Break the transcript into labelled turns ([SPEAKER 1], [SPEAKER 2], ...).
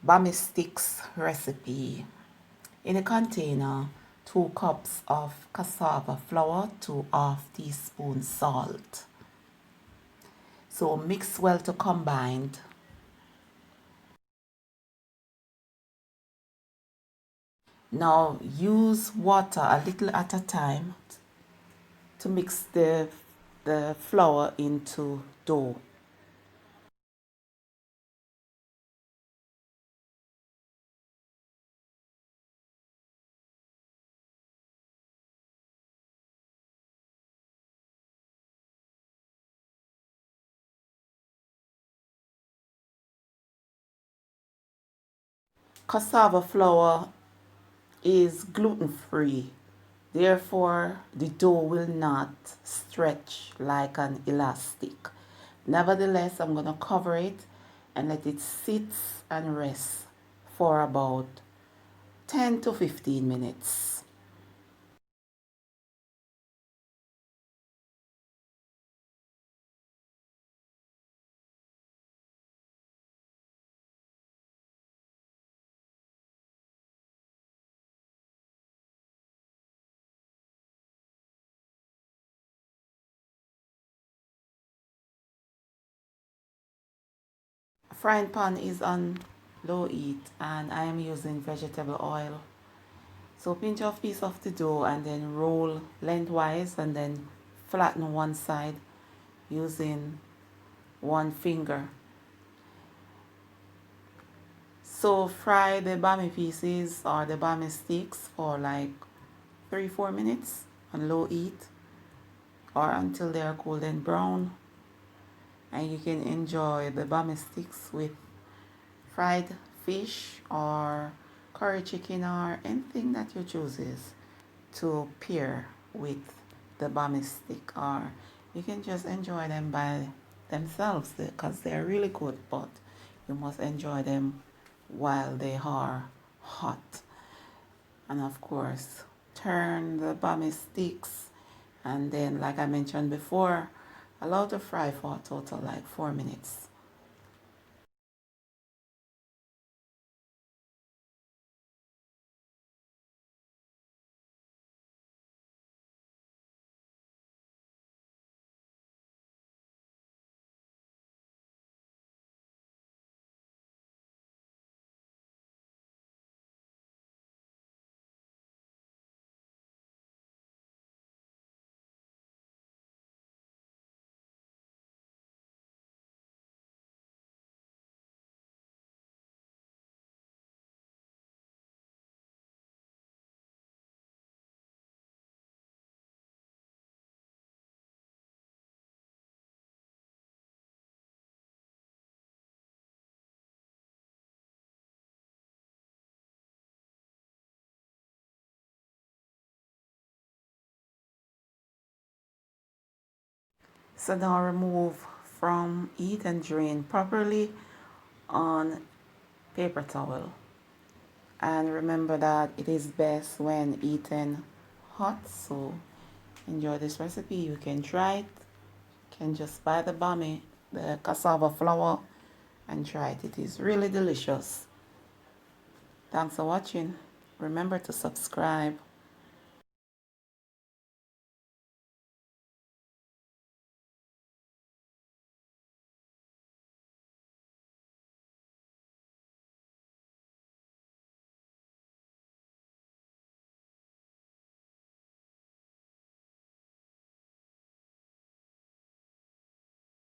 [SPEAKER 1] Bammy sticks recipe. In a container, 2 cups of cassava flour to half teaspoon salt. So mix well to combine. Now use water a little at a time to mix the flour into dough. Cassava flour is gluten free, therefore the dough will not stretch like an elastic. Nevertheless, I'm going to cover it and let it sit and rest for about 10 to 15 minutes. Frying pan is on low heat and I am using vegetable oil. So pinch off piece of the dough and then roll lengthwise and then flatten one side using one finger. So fry the bammy pieces or the bammy sticks for like 3-4 minutes on low heat or until they are golden brown, and you can enjoy the bammy sticks with fried fish or curry chicken or anything that you chooses to pair with the bammy stick, or you can just enjoy them by themselves because they're really good, but you must enjoy them while they are hot. And of course, turn the bammy sticks and then, like I mentioned before, allow to fry for a total like 4 minutes. So now remove from heat and drain properly on paper towel. And remember that it is best when eaten hot. So enjoy this recipe. You can try it. You can just buy the bammy, the cassava flour, and try it. It is really delicious. Thanks for watching. Remember to subscribe.